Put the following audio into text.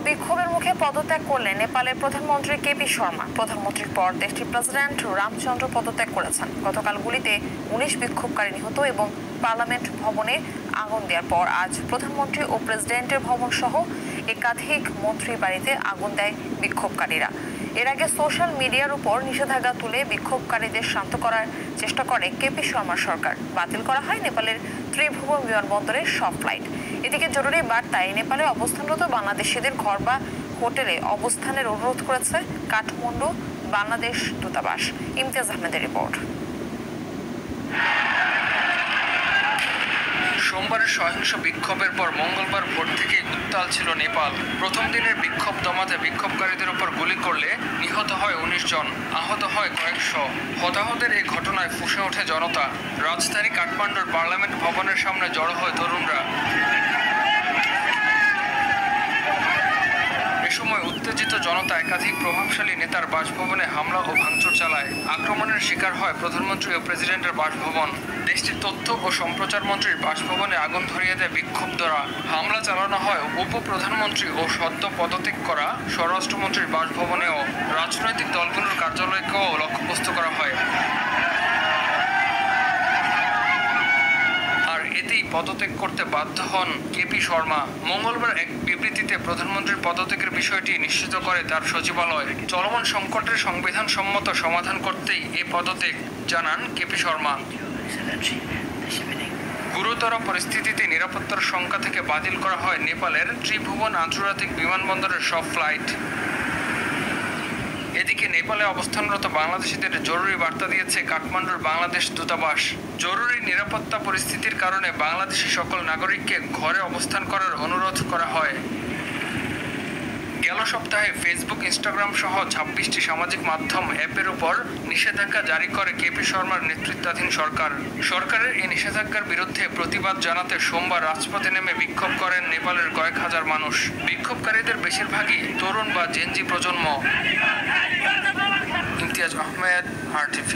বিক্ষোভের মুখে পদত্যাগ করলেন নেপালের প্রধানমন্ত্রী কেপি শর্মা। প্রধানমন্ত্রীর পর দেশটির প্রেসিডেন্ট রামচন্দ্র পদত্যাগ করেছেন। গতকাল গুলিতে ১৯ বিক্ষোভকারী নিহত এবং পার্লামেন্ট ভবনে আগুন দেওয়ার পর আজ প্রধানমন্ত্রী ও প্রেসিডেন্টের ভবন সহ একাধিক মন্ত্রীর বাড়িতে আগুন দেয় বিক্ষোভকারীরা। এর আগে সোশ্যাল মিডিয়ার উপর নিষেধাজ্ঞা তুলে বিক্ষোভকারীদের শান্ত করার চেষ্টা করে কেপি শর্মার সরকার। বাতিল করা হয় নেপালের ত্রিভুবন বিমানবন্দরের সব ফ্লাইট। এদিকে জরুরি বার্তায় নেপালে অবস্থানরত বাংলাদেশিদের ঘর বা হোটেলে অবস্থানের অনুরোধ করেছে কাঠমান্ডু বাংলাদেশ দূতাবাস। ইমতিয়াজ আহমেদের রিপোর্ট। সোমবারের সহিংস বিক্ষোভের পর মঙ্গলবার ভোর থেকেই উত্তাল ছিল নেপাল। প্রথম দিনের বিক্ষোভ দমাতে বিক্ষোভকারীদের উপর গুলি করলে নিহত হয় ১৯ জন, আহত হয় কয়েকশো। হতাহতের এই ঘটনায় ফুঁসে ওঠে জনতা। রাজধানী কাঠমান্ডুর পার্লামেন্ট ভবনের সামনে জড়ো হয় তরুণরা। এ সময় উত্তেজিত জনতা একাধিক প্রভাবশালী নেতার বাসভবনে হামলা ও ভাঙচুর চালায়। আক্রমণের শিকার হয় প্রধানমন্ত্রী ও প্রেসিডেন্টের বাসভবন। দেশটির তথ্য ও সম্প্রচার মন্ত্রীর বাসভবনে আগুন ধরিয়ে দেয় বিক্ষুব্ধরা। হামলা চালানো হয় উপপ্রধানমন্ত্রী ও সদ্য পদত্যাগ করা স্বরাষ্ট্রমন্ত্রীর বাসভবনেও। রাজনৈতিক দলগুলোর কার্যালয়কেও লক্ষ্যবস্তু করা হয়। এতেই পদত্যাগ করতে বাধ্য হন কেপি শর্মা। মঙ্গলবার এক বিবৃতিতে প্রধানমন্ত্রীর পদত্যাগের বিষয়টি নিশ্চিত করে তার সচিবালয়। চলমান সংকটের সংবিধানসম্মত সমাধান করতেই এ পদত্যাগ জানান কেপি শর্মা। গুরুতর পরিস্থিতিতে নিরাপত্তার শঙ্কা থেকে বাতিল করা হয় নেপালের ত্রিভুবন আন্তর্জাতিক বিমানবন্দরের সব ফ্লাইট। এদিকে নেপালে অবস্থানরত বাংলাদেশিদের জরুরি বার্তা দিয়েছে কাঠমান্ডুর বাংলাদেশ দূতাবাস। জরুরি নিরাপত্তা পরিস্থিতির কারণে বাংলাদেশি সকল নাগরিককে ঘরে অবস্থান করার অনুরোধ করা হয়। গেল সপ্তাহে ফেসবুক, ইনস্টাগ্রাম সহ ২৬টি সামাজিক মাধ্যম অ্যাপের উপর নিষেধাজ্ঞা জারি করে কেপি শর্মার নেতৃত্বাধীন সরকার। সরকারের এই নিষেধাজ্ঞার বিরুদ্ধে প্রতিবাদ জানাতে সোমবার রাজপথে নেমে বিক্ষোভ করেন নেপালের কয়েক হাজার মানুষ। বিক্ষোভকারীদের বেশিরভাগই তরুণ বা জেনজি প্রজন্ম। ইমতিয়াজ আহমেদ, RTV।